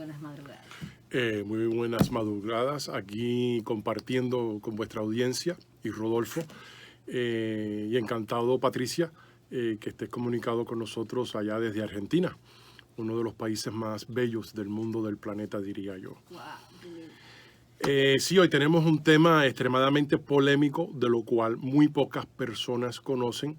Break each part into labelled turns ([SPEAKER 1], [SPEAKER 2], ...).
[SPEAKER 1] buenas madrugadas.
[SPEAKER 2] Muy buenas madrugadas, aquí compartiendo con vuestra audiencia y Rodolfo. Y encantado, Patricia, que estés comunicado con nosotros allá desde Argentina, uno de los países más bellos del mundo, del planeta, diría yo.
[SPEAKER 1] Wow, qué lindo.
[SPEAKER 2] Sí, hoy tenemos un tema extremadamente polémico, de lo cual muy pocas personas conocen,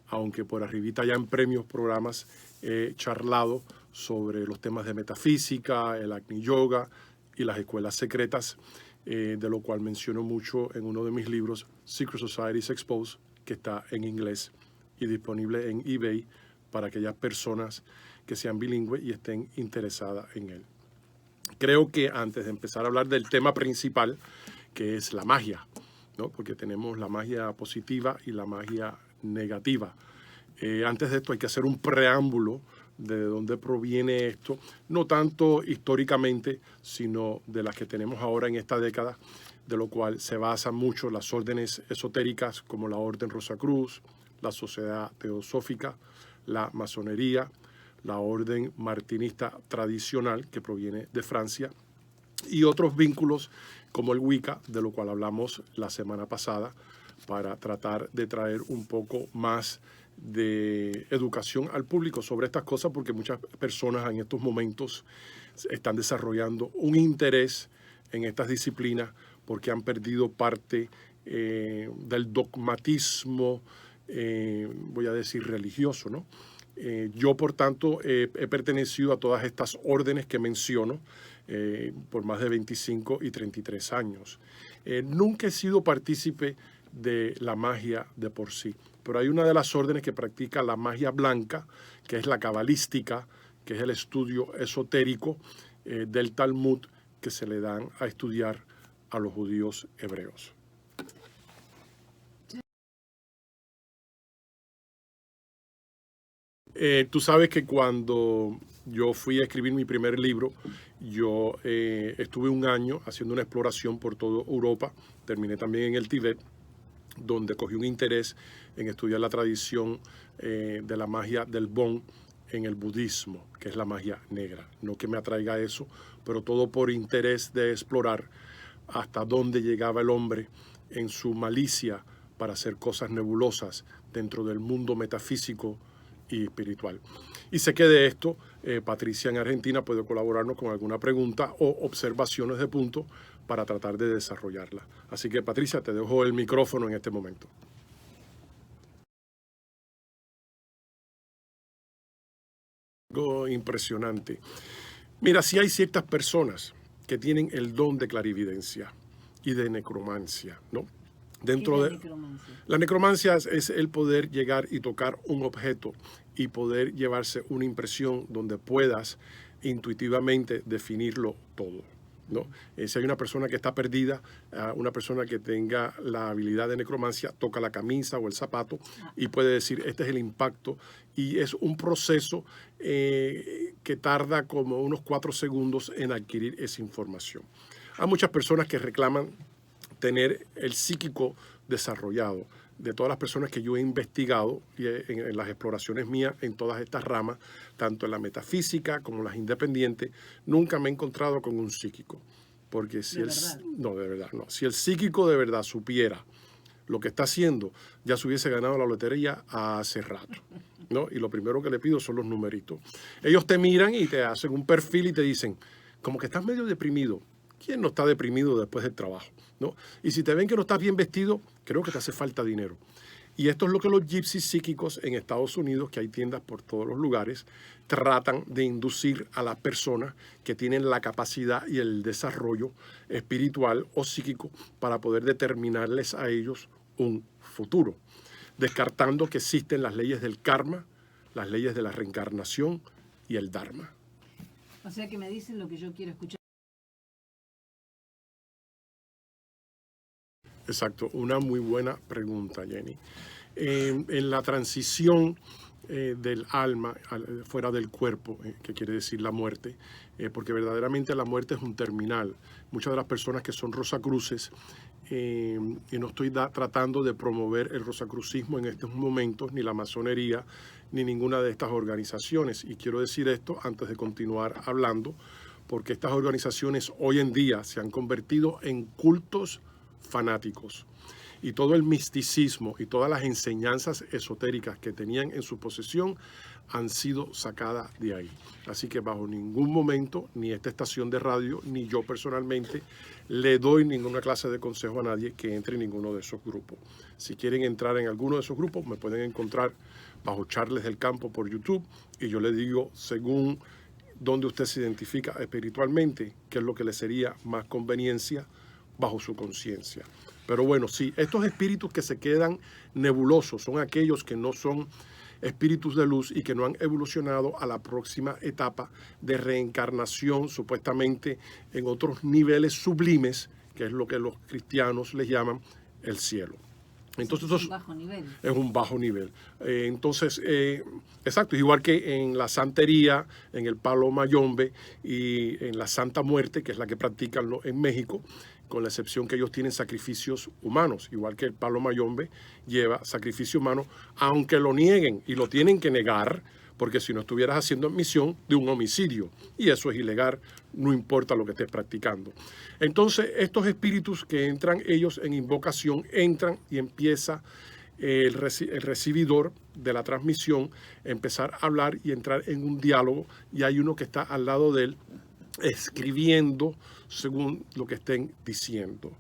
[SPEAKER 2] aunque por arribita ya en premios programas he charlado sobre los temas de metafísica, el Agni Yoga y las escuelas secretas, de lo cual menciono mucho en uno de mis libros, Secret Societies Exposed, que está en inglés y disponible en eBay para aquellas personas que sean bilingües y estén interesadas en él. Creo que antes de empezar a hablar del tema principal, que es la magia, ¿no? Porque tenemos la magia positiva y la magia negativa. Antes de esto hay que hacer un preámbulo de dónde proviene esto, no tanto históricamente, sino de las que tenemos ahora en esta década, de lo cual se basan mucho las órdenes esotéricas como la Orden Rosacruz, la Sociedad Teosófica, la Masonería, la Orden Martinista tradicional que proviene de Francia y otros vínculos como el Wicca, de lo cual hablamos la semana pasada, para tratar de traer un poco más de educación al público sobre estas cosas, porque muchas personas en estos momentos están desarrollando un interés en estas disciplinas porque han perdido parte del dogmatismo, voy a decir religioso, ¿no? Yo, por tanto, he pertenecido a todas estas órdenes que menciono por más de 25 y 33 años. Nunca he sido partícipe de la magia de por sí, pero hay una de las órdenes que practica la magia blanca, que es la cabalística, que es el estudio esotérico del Talmud que se le dan a estudiar a los judíos hebreos. Tú sabes que cuando yo fui a escribir mi primer libro, yo estuve un año haciendo una exploración por toda Europa, terminé también en el Tíbet, donde cogí un interés en estudiar la tradición de la magia del Bon en el budismo, que es la magia negra. No que me atraiga eso, pero todo por interés de explorar hasta dónde llegaba el hombre en su malicia para hacer cosas nebulosas dentro del mundo metafísico y espiritual. Y sé que de esto Patricia en Argentina puede colaborarnos con alguna pregunta o observaciones de punto para tratar de desarrollarla. Así que Patricia, te dejo el micrófono en este momento. Algo impresionante. Mira, sí hay ciertas personas que tienen el don de clarividencia y de necromancia, ¿no? Dentro de la necromancia es el poder llegar y tocar un objeto y poder llevarse una impresión donde puedas intuitivamente definirlo todo, ¿no? Si hay una persona que está perdida, una persona que tenga la habilidad de necromancia, toca la camisa o el zapato y puede decir, este es el impacto, y es un proceso que tarda como unos 4 segundos en adquirir esa información. Hay muchas personas que reclaman tener el psíquico desarrollado. De todas las personas que yo he investigado y en las exploraciones mías en todas estas ramas, tanto en la metafísica como en las independientes, nunca me he encontrado con un psíquico. Porque si no, de verdad, no. Si el psíquico de verdad supiera lo que está haciendo, ya se hubiese ganado la lotería hace rato, ¿no? Y lo primero que le pido son los numeritos. Ellos te miran y te hacen un perfil y te dicen, como que estás medio deprimido. ¿Quién no está deprimido después del trabajo, ¿no? Y si te ven que no estás bien vestido, creo que te hace falta dinero. Y esto es lo que los gypsies psíquicos en Estados Unidos, que hay tiendas por todos los lugares, tratan de inducir a las personas que tienen la capacidad y el desarrollo espiritual o psíquico para poder determinarles a ellos un futuro, descartando que existen las leyes del karma, las leyes de la reencarnación y el dharma.
[SPEAKER 1] O sea que me dicen lo que yo quiero escuchar.
[SPEAKER 2] Exacto, una muy buena pregunta, Jenny. En la transición del alma fuera del cuerpo, que quiere decir la muerte, porque verdaderamente la muerte es un terminal. Muchas de las personas que son rosacruces, y no estoy tratando de promover el rosacrucismo en estos momentos, ni la masonería, ni ninguna de estas organizaciones. Y quiero decir esto antes de continuar hablando, porque estas organizaciones hoy en día se han convertido en cultos fanáticos. Y todo el misticismo y todas las enseñanzas esotéricas que tenían en su posesión han sido sacadas de ahí. Así que bajo ningún momento, ni esta estación de radio, ni yo personalmente, le doy ninguna clase de consejo a nadie que entre en ninguno de esos grupos. Si quieren entrar en alguno de esos grupos, me pueden encontrar bajo Charles del Campo por YouTube, y yo les digo, según donde usted se identifica espiritualmente, qué es lo que le sería más conveniencia bajo su conciencia. Pero bueno, sí, estos espíritus que se quedan nebulosos son aquellos que no son espíritus de luz y que no han evolucionado a la próxima etapa de reencarnación, supuestamente en otros niveles sublimes, que es lo que los cristianos les llaman el cielo. Entonces,
[SPEAKER 1] es un bajo nivel.
[SPEAKER 2] Es un bajo nivel. Exacto, igual que en la santería, en el palo mayombe y en la Santa Muerte, que es la que practican en México, con la excepción que ellos tienen sacrificios humanos, igual que el palo mayombe lleva sacrificio humano, aunque lo nieguen, y lo tienen que negar, porque si no estuvieras haciendo admisión de un homicidio, y eso es ilegal, no importa lo que estés practicando. Entonces, estos espíritus que entran ellos en invocación, entran y empieza el recibidor de la transmisión a empezar a hablar y entrar en un diálogo, y hay uno que está al lado de él escribiendo según lo que estén diciendo.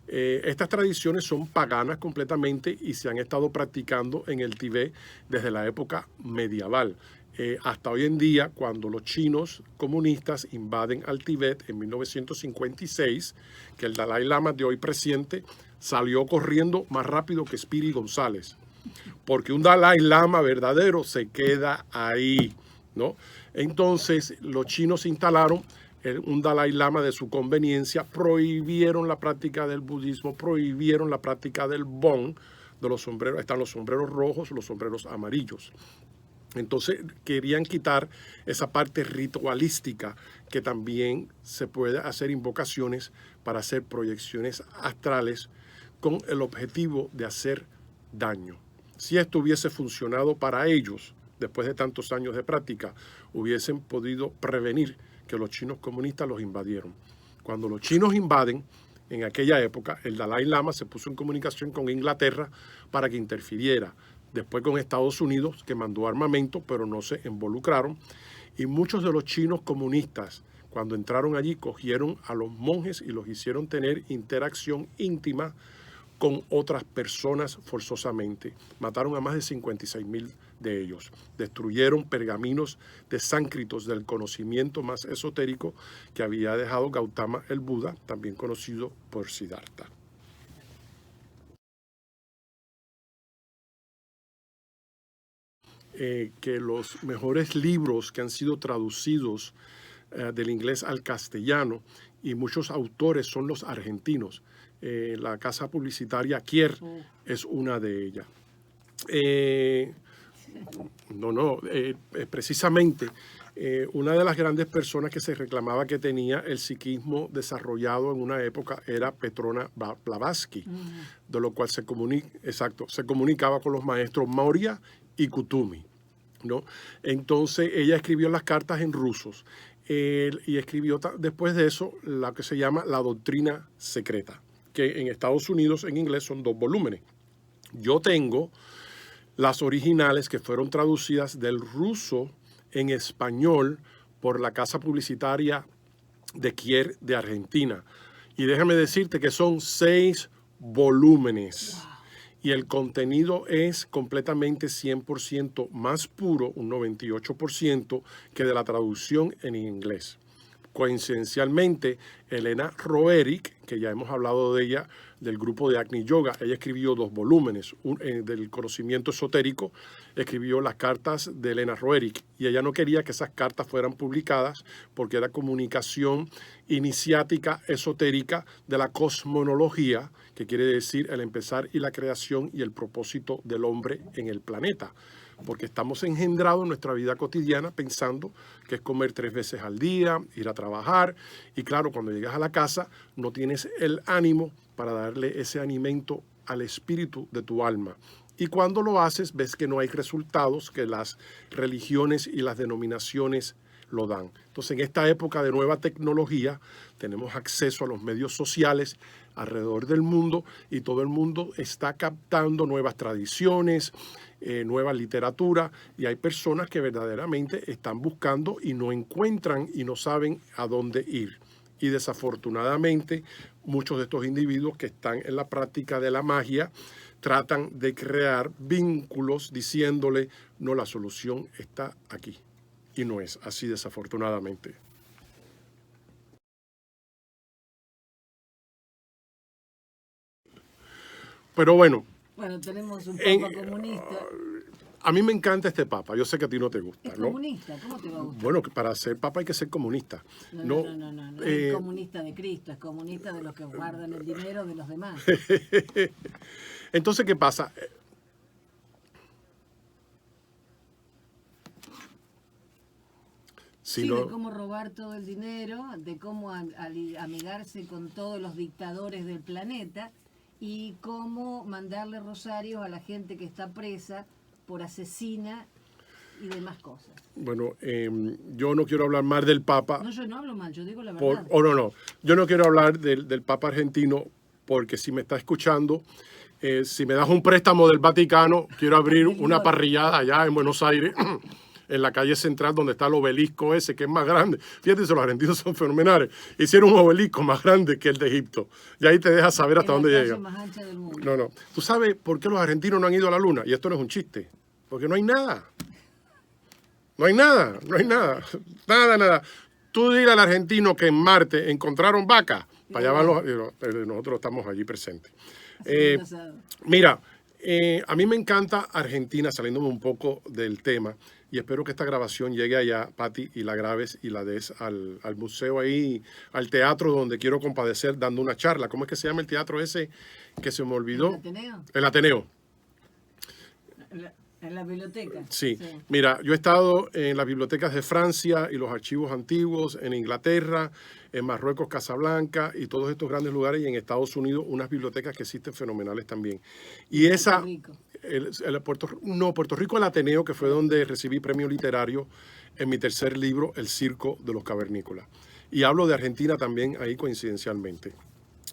[SPEAKER 2] Estas tradiciones son paganas completamente y se han estado practicando en el Tibet desde la época medieval. Hasta hoy en día, cuando los chinos comunistas invaden al Tibet en 1956, que el Dalai Lama de hoy presidente salió corriendo más rápido que Speedy González, porque un Dalai Lama verdadero se queda ahí, ¿no? Entonces, los chinos instalaron un Dalai Lama de su conveniencia, prohibieron la práctica del budismo, prohibieron la práctica del Bon, de los sombreros, están los sombreros rojos, los sombreros amarillos. Entonces querían quitar esa parte ritualística, que también se puede hacer invocaciones para hacer proyecciones astrales con el objetivo de hacer daño. Si esto hubiese funcionado para ellos, después de tantos años de práctica, hubiesen podido prevenir que los chinos comunistas los invadieron. Cuando los chinos invaden, en aquella época, el Dalai Lama se puso en comunicación con Inglaterra para que interfiriera. Después con Estados Unidos, que mandó armamento, pero no se involucraron. Y muchos de los chinos comunistas, cuando entraron allí, cogieron a los monjes y los hicieron tener interacción íntima con otras personas forzosamente. Mataron a más de 56,000 de ellos. Destruyeron pergaminos de sánscritos del conocimiento más esotérico que había dejado Gautama el Buda, también conocido por Siddhartha. Que los mejores libros que han sido traducidos del inglés al castellano, y muchos autores son los argentinos. La casa publicitaria Kier es una de ellas. Precisamente una de las grandes personas que se reclamaba que tenía el psiquismo desarrollado en una época era Petrona Blavatsky, de lo cual se comunicaba con los maestros Maurya y Kutumi, ¿no? Entonces ella escribió las cartas en rusos y escribió después de eso la que se llama La Doctrina Secreta, que en Estados Unidos en inglés son 2 volúmenes. Yo tengo las originales que fueron traducidas del ruso en español por la casa publicitaria de Kier de Argentina. Y déjame decirte que son 6 volúmenes. Wow. Y el contenido es completamente 100% más puro, un 98%, que de la traducción en inglés. Coincidencialmente, Elena Roerich, que ya hemos hablado de ella, del grupo de Agni Yoga, ella escribió 2 volúmenes del conocimiento esotérico, escribió las cartas de Elena Roerich, y ella no quería que esas cartas fueran publicadas porque era comunicación iniciática esotérica de la cosmología, que quiere decir el empezar y la creación y el propósito del hombre en el planeta. Porque estamos engendrados en nuestra vida cotidiana pensando que es comer 3 veces al día, ir a trabajar, y claro, cuando llegas a la casa no tienes el ánimo para darle ese alimento al espíritu de tu alma. Y cuando lo haces ves que no hay resultados, que las religiones y las denominaciones lo dan. Entonces, en esta época de nueva tecnología, tenemos acceso a los medios sociales alrededor del mundo y todo el mundo está captando nuevas tradiciones, nueva literatura, y hay personas que verdaderamente están buscando y no encuentran y no saben a dónde ir. Y desafortunadamente, muchos de estos individuos que están en la práctica de la magia tratan de crear vínculos diciéndole, no, la solución está aquí. Y no es así, desafortunadamente. Pero bueno.
[SPEAKER 1] Bueno, tenemos un papa comunista.
[SPEAKER 2] A mí me encanta este papa. Yo sé que a ti no te gusta,
[SPEAKER 1] ¿Es
[SPEAKER 2] ¿no?
[SPEAKER 1] comunista? ¿Cómo te va a gustar?
[SPEAKER 2] Bueno, que para ser papa hay que ser comunista.
[SPEAKER 1] No. Es comunista de Cristo, es comunista de los que guardan el dinero de los demás.
[SPEAKER 2] Entonces, ¿qué pasa?
[SPEAKER 1] Sí, de cómo robar todo el dinero, de cómo amigarse con todos los dictadores del planeta y cómo mandarle rosarios a la gente que está presa por asesina y demás cosas.
[SPEAKER 2] Bueno, yo no quiero hablar más del Papa.
[SPEAKER 1] No, yo no hablo mal, yo digo la verdad.
[SPEAKER 2] No. Yo no quiero hablar del Papa argentino porque si me está escuchando, si me das un préstamo del Vaticano, quiero abrir una parrillada allá en Buenos Aires, en la calle central donde está el obelisco ese, que es más grande. Fíjate, los argentinos son fenomenales. Hicieron un obelisco más grande que el de Egipto. Y ahí te deja saber hasta dónde llega.
[SPEAKER 1] Más ancha del mundo.
[SPEAKER 2] No. ¿Tú sabes por qué los argentinos no han ido a la luna? Y esto no es un chiste. Porque no hay nada. No hay nada. Nada. Tú dile al argentino que en Marte encontraron vacas. Para allá van nosotros estamos allí presentes. Mira, a mí me encanta Argentina, saliéndome un poco del tema. Y espero que esta grabación llegue allá, Patti, y la grabes y la des al museo ahí, al teatro donde quiero compadecer dando una charla. ¿Cómo es que se llama el teatro ese que se me olvidó?
[SPEAKER 1] ¿El Ateneo?
[SPEAKER 2] El Ateneo.
[SPEAKER 1] En la biblioteca.
[SPEAKER 2] Sí. Mira, yo he estado en las bibliotecas de Francia y los archivos antiguos, en Inglaterra, en Marruecos, Casablanca y todos estos grandes lugares, y en Estados Unidos unas bibliotecas que existen fenomenales también. Y esa... Puerto Rico, el Ateneo, que fue donde recibí premio literario en mi tercer libro, El Circo de los Cavernícolas. Y hablo de Argentina también ahí coincidencialmente.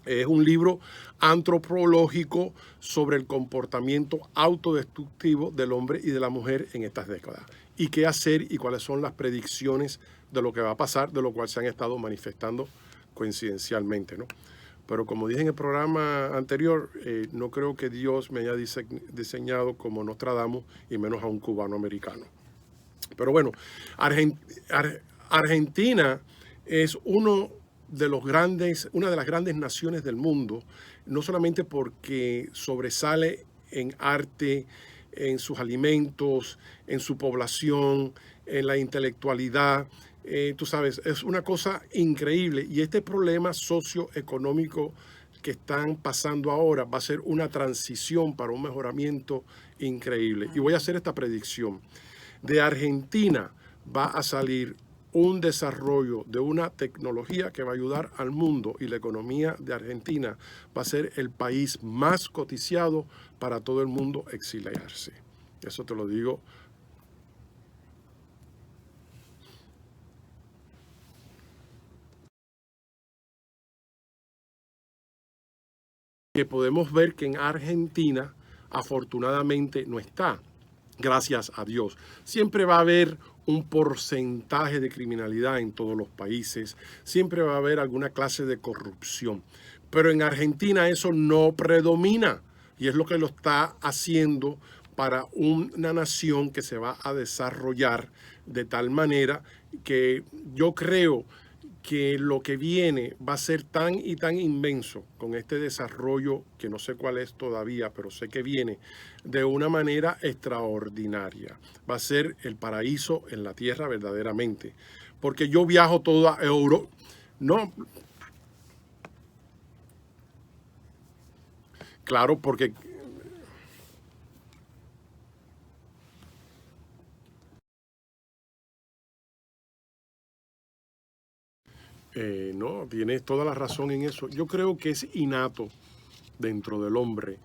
[SPEAKER 2] Es un libro antropológico sobre el comportamiento autodestructivo del hombre y de la mujer en estas décadas. Y qué hacer y cuáles son las predicciones de lo que va a pasar, de lo cual se han estado manifestando coincidencialmente, ¿no? Pero como dije en el programa anterior, no creo que Dios me haya diseñado como Nostradamus y menos a un cubano americano. Pero bueno, Argentina es una de las grandes naciones del mundo, no solamente porque sobresale en arte, en sus alimentos, en su población, en la intelectualidad. Tú sabes, es una cosa increíble, y este problema socioeconómico que están pasando ahora va a ser una transición para un mejoramiento increíble. Y voy a hacer esta predicción. De Argentina va a salir un desarrollo de una tecnología que va a ayudar al mundo, y la economía de Argentina va a ser el país más cotizado para todo el mundo exiliarse. Eso te lo digo. Que podemos ver que en Argentina afortunadamente no está, gracias a Dios. Siempre va a haber un porcentaje de criminalidad en todos los países, siempre va a haber alguna clase de corrupción, pero en Argentina eso no predomina, y es lo que lo está haciendo para una nación que se va a desarrollar de tal manera que yo creo que lo que viene va a ser tan y tan inmenso con este desarrollo, que no sé cuál es todavía, pero sé que viene de una manera extraordinaria. Va a ser el paraíso en la tierra verdaderamente. Porque yo viajo toda Europa. No. Claro, porque... no, tienes toda la razón en eso. Yo creo que es innato dentro del hombre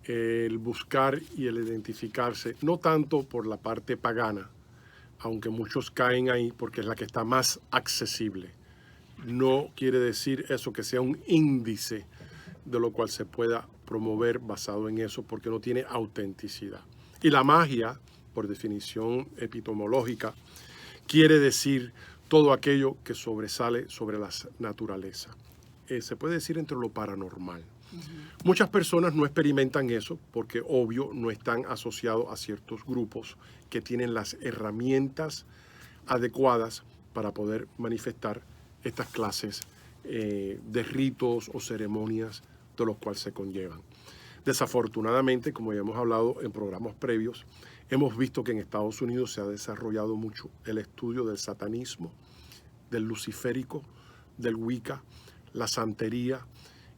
[SPEAKER 2] el buscar y el identificarse, no tanto por la parte pagana, aunque muchos caen ahí porque es la que está más accesible. No quiere decir eso que sea un índice de lo cual se pueda promover basado en eso, porque no tiene autenticidad. Y la magia, por definición epistemológica, quiere decir todo aquello que sobresale sobre la naturaleza. Se puede decir entre lo paranormal. Muchas personas no experimentan eso porque, obvio, no están asociados a ciertos grupos que tienen las herramientas adecuadas para poder manifestar estas clases de ritos o ceremonias de los cuales se conllevan. Desafortunadamente, como ya hemos hablado en programas previos, hemos visto que en Estados Unidos se ha desarrollado mucho el estudio del satanismo, del luciférico, del Wicca, la santería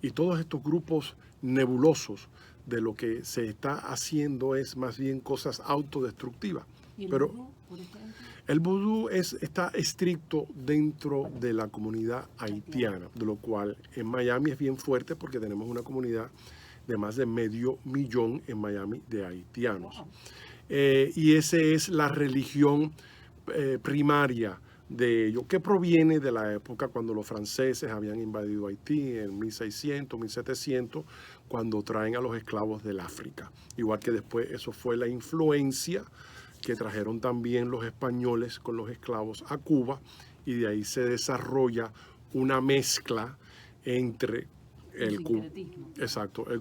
[SPEAKER 2] y todos estos grupos nebulosos de lo que se está haciendo es más bien cosas autodestructivas.
[SPEAKER 1] ¿Y el
[SPEAKER 2] Pero
[SPEAKER 1] vudú, por ejemplo?
[SPEAKER 2] el vudú está estricto dentro de la comunidad haitiana, de lo cual en Miami es bien fuerte porque tenemos una comunidad de más de 500,000 en Miami de haitianos.
[SPEAKER 1] Wow.
[SPEAKER 2] Y esa es la religión primaria de ellos, que proviene de la época cuando los franceses habían invadido Haití en 1600, 1700, cuando traen a los esclavos del África. Igual que después eso fue la influencia que trajeron también los españoles con los esclavos a Cuba, y de ahí se desarrolla una mezcla entre el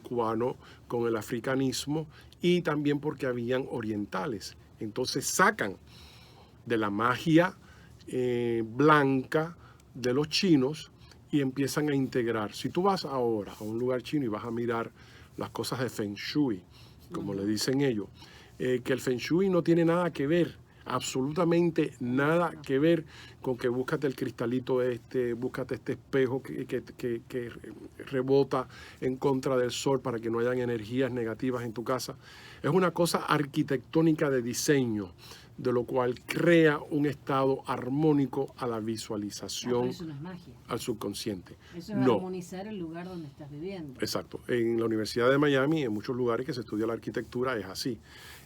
[SPEAKER 2] cubano con el africanismo, y también porque habían orientales. Entonces sacan de la magia blanca de los chinos y empiezan a integrar. Si tú vas ahora a un lugar chino y vas a mirar las cosas de Feng Shui, como le dicen ellos, que el Feng Shui no tiene nada que ver, absolutamente nada que ver con que búscate el cristalito búscate este espejo que rebota en contra del sol para que no hayan energías negativas en tu casa. Es una cosa arquitectónica de diseño, de lo cual crea un estado armónico a la visualización,
[SPEAKER 1] eso no es magia,
[SPEAKER 2] al subconsciente.
[SPEAKER 1] eso es armonizar el lugar donde estás viviendo.
[SPEAKER 2] Exacto. En la Universidad de Miami, en muchos lugares que se estudia la arquitectura, es así.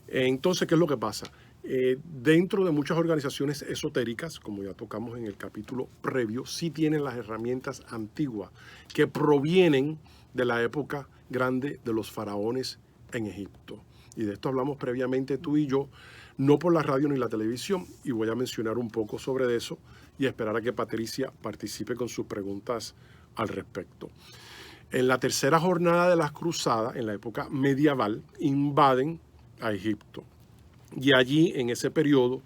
[SPEAKER 2] Entonces, ¿qué es lo que pasa? Dentro de muchas organizaciones esotéricas, como ya tocamos en el capítulo previo, sí tienen las herramientas antiguas que provienen de la época grande de los faraones en Egipto. Y de esto hablamos previamente tú y yo, no por la radio ni la televisión, y voy a mencionar un poco sobre eso y esperar a que Patricia participe con sus preguntas al respecto. En la tercera jornada de las cruzadas, en la época medieval, invaden a Egipto. Y allí, en ese periodo,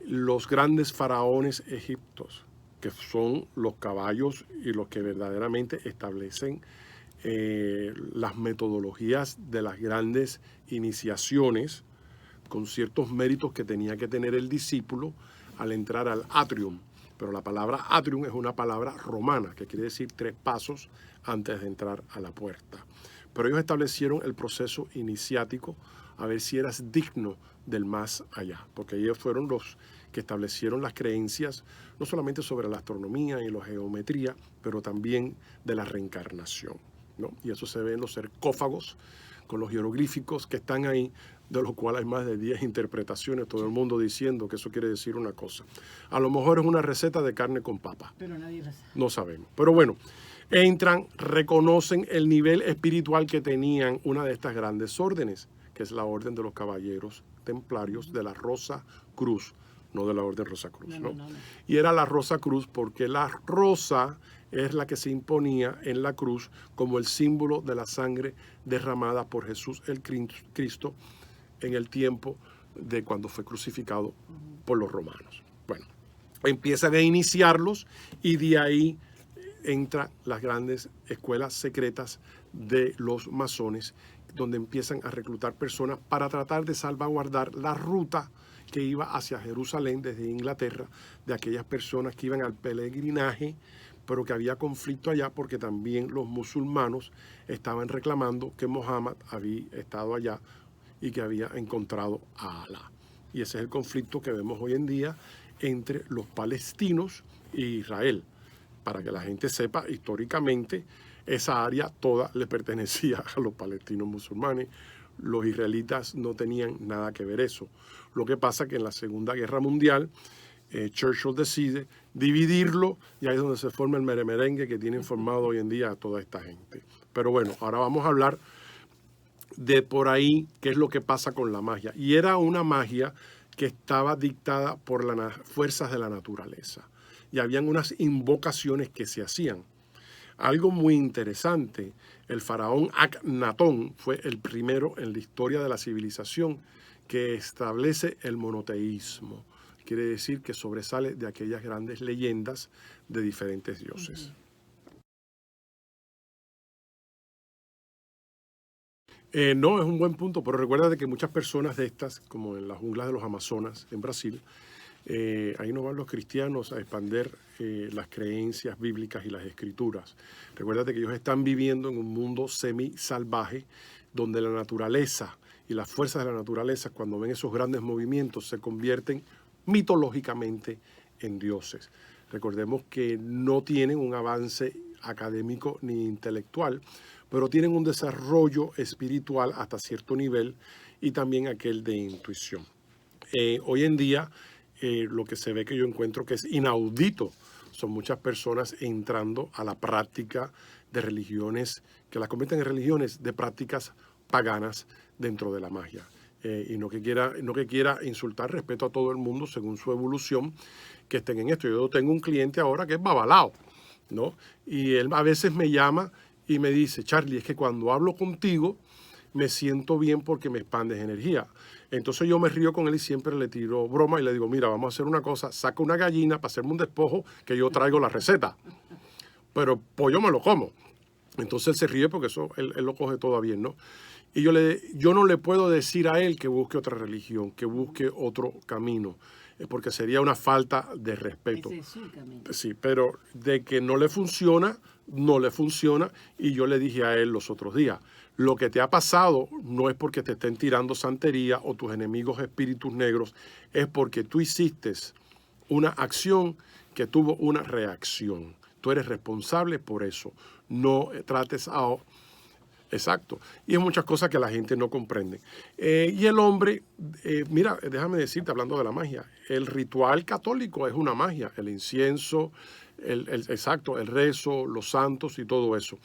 [SPEAKER 2] los grandes faraones egipcios, que son los caballos y los que verdaderamente establecen las metodologías de las grandes iniciaciones, con ciertos méritos que tenía que tener el discípulo al entrar al atrium. Pero la palabra atrium es una palabra romana, que quiere decir 3 pasos antes de entrar a la puerta. Pero ellos establecieron el proceso iniciático a ver si eras digno del más allá, porque ellos fueron los que establecieron las creencias, no solamente sobre la astronomía y la geometría, pero también de la reencarnación, ¿no? Y eso se ve en los sarcófagos, con los jeroglíficos que están ahí, de los cuales hay más de 10 interpretaciones, todo el mundo diciendo que eso quiere decir una cosa. A lo mejor es una receta de carne con papa.
[SPEAKER 1] Pero nadie lo sabe.
[SPEAKER 2] No sabemos. Pero bueno, entran, reconocen el nivel espiritual que tenían una de estas grandes órdenes, que es la Orden de los Caballeros Templarios de la Rosa Cruz, no de la Orden Rosa Cruz, ¿no? Y era la Rosa Cruz porque la rosa es la que se imponía en la cruz como el símbolo de la sangre derramada por Jesús el Cristo en el tiempo de cuando fue crucificado por los romanos. Bueno, empiezan a iniciarlos y de ahí entran las grandes escuelas secretas de los masones, donde empiezan a reclutar personas para tratar de salvaguardar la ruta que iba hacia Jerusalén desde Inglaterra, de aquellas personas que iban al peregrinaje, pero que había conflicto allá porque también los musulmanos estaban reclamando que Mohammed había estado allá y que había encontrado a Alá. Y ese es el conflicto que vemos hoy en día entre los palestinos e Israel. Para que la gente sepa, históricamente, esa área toda le pertenecía a los palestinos musulmanes. Los israelitas no tenían nada que ver eso. Lo que pasa que en la Segunda Guerra Mundial Churchill decide dividirlo y ahí es donde se forma el merengue que tiene formado hoy en día a toda esta gente. Pero bueno, ahora vamos a hablar de por ahí qué es lo que pasa con la magia. Y era una magia que estaba dictada por las fuerzas de la naturaleza. Y habían unas invocaciones que se hacían. Algo muy interesante, el faraón Aknatón fue el primero en la historia de la civilización que establece el monoteísmo. Quiere decir que sobresale de aquellas grandes leyendas de diferentes dioses. No, es un buen punto, pero recuerda de que muchas personas de estas, como en las junglas de los Amazonas, en Brasil, ahí no van los cristianos a expandir las creencias bíblicas y las escrituras. Recuerda que ellos están viviendo en un mundo semi-salvaje, donde la naturaleza y las fuerzas de la naturaleza, cuando ven esos grandes movimientos, se convierten mitológicamente en dioses. Recordemos que no tienen un avance académico ni intelectual, pero tienen un desarrollo espiritual hasta cierto nivel y también aquel de intuición. Hoy en día, lo que se ve que yo encuentro que es inaudito son muchas personas entrando a la práctica de religiones, que las convierten en religiones de prácticas paganas dentro de la magia. Y no que quiera insultar, respeto a todo el mundo según su evolución, que estén en esto. Yo tengo un cliente ahora que es babalao, ¿no? Y él a veces me llama y me dice, Charlie, es que cuando hablo contigo me siento bien porque me expandes energía. Entonces yo me río con él y siempre le tiro broma y le digo, mira, vamos a hacer una cosa, saca una gallina para hacerme un despojo que yo traigo la receta. Pero pollo me lo como. Entonces él se ríe porque eso él lo coge todo bien, ¿no? Y yo no le puedo decir a él que busque otra religión, que busque otro camino, porque sería una falta de respeto.
[SPEAKER 1] Ese es su camino.
[SPEAKER 2] Sí, pero de que no le funciona, no le funciona. Y yo le dije a él los otros días, lo que te ha pasado no es porque te estén tirando santería o tus enemigos espíritus negros, es porque tú hiciste una acción que tuvo una reacción. Tú eres responsable por eso. No trates a... Exacto. Y hay muchas cosas que la gente no comprende. Y el hombre, mira, déjame decirte, hablando de la magia, el ritual católico es una magia. El incienso, exacto, el rezo, los santos y todo eso.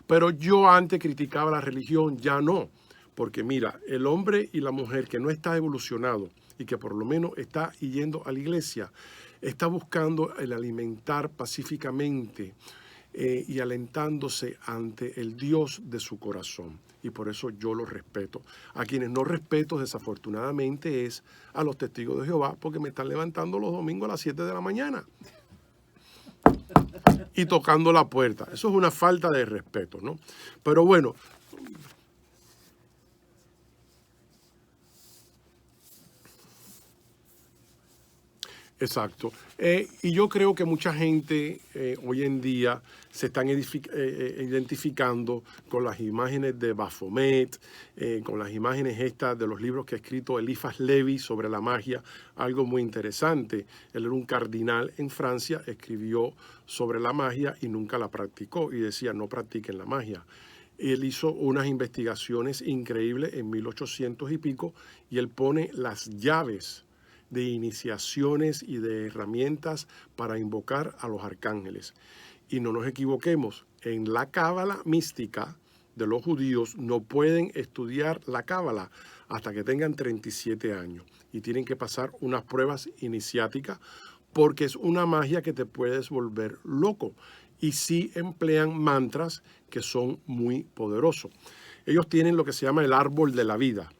[SPEAKER 2] Pero yo antes criticaba la religión, ya no. Porque mira, el hombre y la mujer que no está evolucionado y que por lo menos está yendo a la iglesia, está buscando el alimentar pacíficamente y alentándose ante el Dios de su corazón. Y por eso yo lo respeto. A quienes no respeto, desafortunadamente, es a los testigos de Jehová, porque me están levantando los domingos a las 7 de la mañana y tocando la puerta. Eso es una falta de respeto, ¿no? Pero bueno, exacto. Y yo creo que mucha gente hoy en día se están identificando con las imágenes de Baphomet, con las imágenes estas de los libros que ha escrito Eliphas Levi sobre la magia, algo muy interesante. Él era un cardinal en Francia, escribió sobre la magia y nunca la practicó y decía, no practiquen la magia. Él hizo unas investigaciones increíbles en 1800 y pico y él pone las llaves de iniciaciones y de herramientas para invocar a los arcángeles. Y no nos equivoquemos, en la cábala mística de los judíos no pueden estudiar la cábala hasta que tengan 37 años y tienen que pasar unas pruebas iniciáticas porque es una magia que te puedes volver loco. Y sí emplean mantras que son muy poderosos. Ellos tienen lo que se llama el árbol de la vida,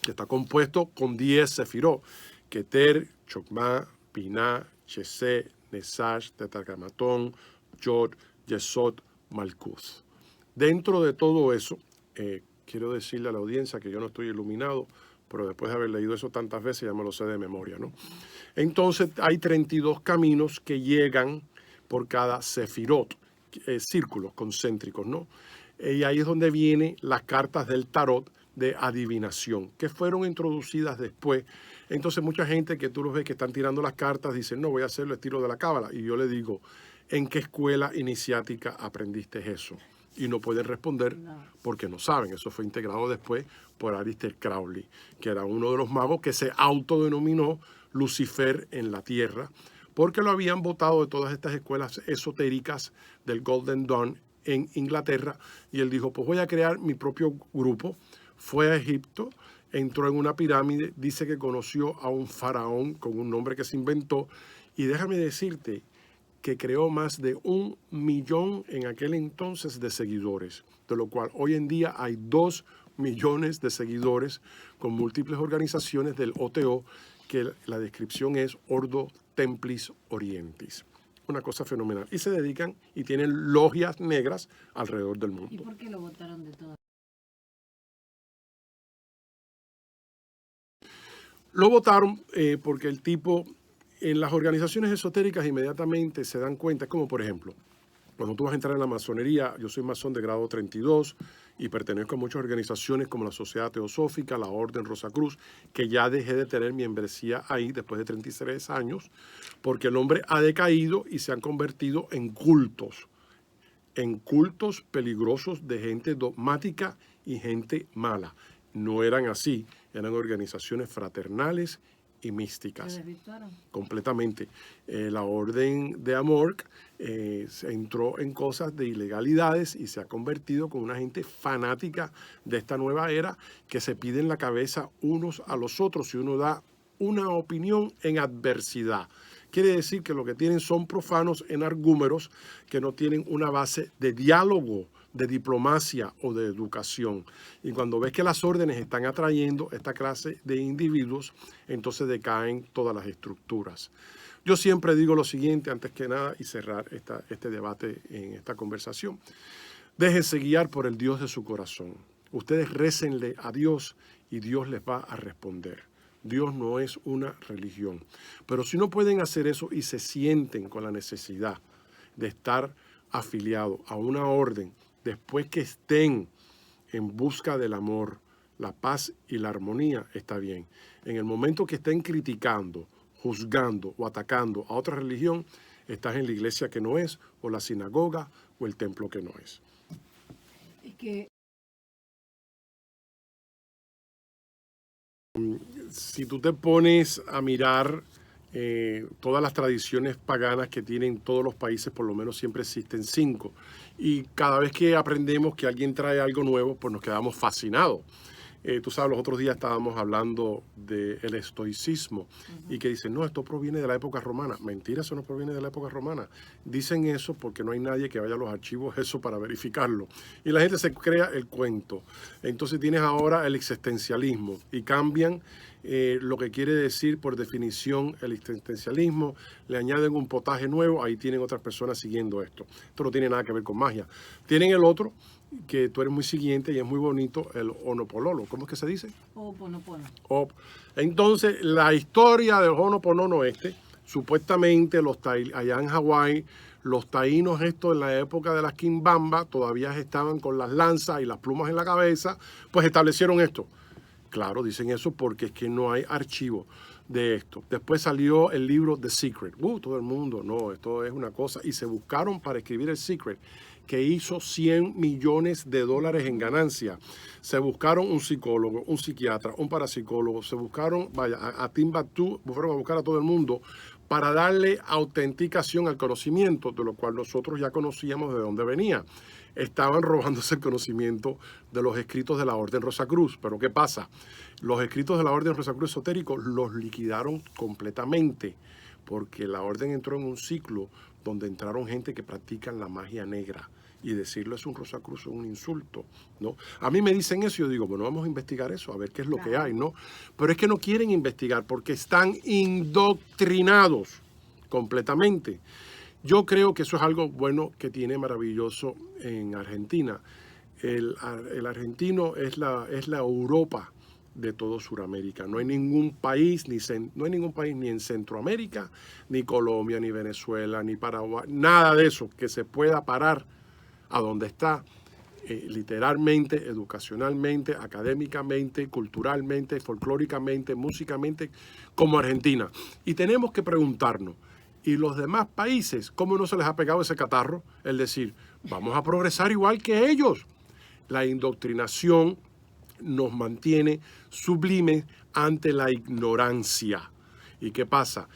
[SPEAKER 2] que está compuesto con 10 sefirot. Keter, Chokmah, Binah, Chesed, Nesash, Tetragrammatón, Yod, Yesod, Malkuth. Dentro de todo eso, quiero decirle a la audiencia que yo no estoy iluminado, pero después de haber leído eso tantas veces ya me lo sé de memoria, ¿no? Entonces hay 32 caminos que llegan por cada sefirot, círculos concéntricos, ¿no? Y ahí es donde vienen las cartas del tarot de adivinación, que fueron introducidas después. Entonces mucha gente que tú los ves que están tirando las cartas dicen, no, voy a hacer el estilo de la cábala. Y yo le digo, ¿en qué escuela iniciática aprendiste eso? y no pueden responder
[SPEAKER 1] No.
[SPEAKER 2] porque no saben. Eso fue integrado después por Aleister Crowley, que era uno de los magos que se autodenominó Lucifer en la tierra, porque lo habían botado de todas estas escuelas esotéricas del Golden Dawn en Inglaterra, y él dijo, pues voy a crear mi propio grupo. Fue a Egipto, entró en una pirámide, dice que conoció a un faraón con un nombre que se inventó, y déjame decirte que creó más de 1 millón en aquel entonces de seguidores, de lo cual hoy en día hay 2 millones de seguidores con múltiples organizaciones del OTO, que la descripción es Ordo Templis Orientis. Una cosa fenomenal. Y se dedican y tienen logias negras alrededor del
[SPEAKER 1] ¿Y
[SPEAKER 2] mundo.
[SPEAKER 1] por qué lo votaron de todo?
[SPEAKER 2] Lo votaron porque el tipo, en las organizaciones esotéricas inmediatamente se dan cuenta, como por ejemplo, cuando tú vas a entrar en la masonería, yo soy masón de grado 32 y pertenezco a muchas organizaciones como la Sociedad Teosófica, la Orden Rosacruz, que ya dejé de tener membresía ahí después de 33 años, porque el hombre ha decaído y se han convertido en cultos peligrosos de gente dogmática y gente mala. No eran así, eran organizaciones fraternales y místicas.
[SPEAKER 1] ¿Se desvirtuaron?
[SPEAKER 2] Completamente. La orden de Amor se entró en cosas de ilegalidades y se ha convertido con una gente fanática de esta nueva era que se piden la cabeza unos a los otros si uno da una opinión en adversidad. Quiere decir que lo que tienen son profanos energúmeros que no tienen una base de diálogo, de diplomacia o de educación. Y cuando ves que las órdenes están atrayendo esta clase de individuos, entonces decaen todas las estructuras. Yo siempre digo lo siguiente, antes que nada, y cerrar este debate en esta conversación. Déjense guiar por el Dios de su corazón. Ustedes récenle a Dios y Dios les va a responder. Dios no es una religión. Pero si no pueden hacer eso y se sienten con la necesidad de estar afiliados a una orden, después que estén en busca del amor, la paz y la armonía, está bien. En el momento que estén criticando, juzgando o atacando a otra religión, estás en la iglesia que no es, o la sinagoga, o el templo que no es.
[SPEAKER 1] Es que
[SPEAKER 2] Si tú te pones a mirar todas las tradiciones paganas que tienen todos los países, por lo menos siempre existen 5. Y cada vez que aprendemos que alguien trae algo nuevo, pues nos quedamos fascinados. Tú sabes, los otros días estábamos hablando del estoicismo y que dicen, no, esto proviene de la época romana. Mentira, eso no proviene de la época romana. Dicen eso porque no hay nadie que vaya a los archivos eso para verificarlo. Y la gente se crea el cuento. Entonces tienes ahora el existencialismo y cambian lo que quiere decir por definición el existencialismo, le añaden un potaje nuevo, ahí tienen otras personas siguiendo esto. Esto no tiene nada que ver con magia. Tienen el otro, que tú eres muy siguiente y es muy bonito, el Honopololo. ¿Cómo es que se dice?
[SPEAKER 1] Ho'oponopono.
[SPEAKER 2] Entonces, la historia del Ho'oponopono supuestamente allá en Hawái, los taínos estos en la época de las quimbamba todavía estaban con las lanzas y las plumas en la cabeza, pues establecieron esto. Claro, dicen eso porque es que no hay archivo de esto. Después salió el libro The Secret. Todo el mundo, no, esto es una cosa. Y se buscaron para escribir el Secret, que hizo $100 millones en ganancia. Se buscaron un psicólogo, un psiquiatra, un parapsicólogo. Se buscaron, a Timbuktu, fueron a buscar a todo el mundo para darle autenticación al conocimiento, de lo cual nosotros ya conocíamos de dónde venía. Estaban robándose el conocimiento de los escritos de la Orden Rosacruz. Pero ¿qué pasa? Los escritos de la Orden Rosacruz esotérico los liquidaron completamente, porque la orden entró en un ciclo donde entraron gente que practican la magia negra. Y decirlo es un Rosacruz es un insulto, ¿no? A mí me dicen eso y yo digo, bueno, vamos a investigar eso, a ver qué es lo que hay, ¿no? Pero es que no quieren investigar porque están indoctrinados completamente. Yo creo que eso es algo bueno que tiene maravilloso en Argentina. El argentino es la Europa de todo Sudamérica. No hay ningún país ni en Centroamérica, ni Colombia, ni Venezuela, ni Paraguay, nada de eso que se pueda parar a donde está, literalmente, educacionalmente, académicamente, culturalmente, folclóricamente, músicamente, como Argentina. Y tenemos que preguntarnos, ¿y los demás países, cómo no se les ha pegado ese catarro? Es decir, vamos a progresar igual que ellos. La indoctrinación nos mantiene sublimes ante la ignorancia. ¿Y qué pasa?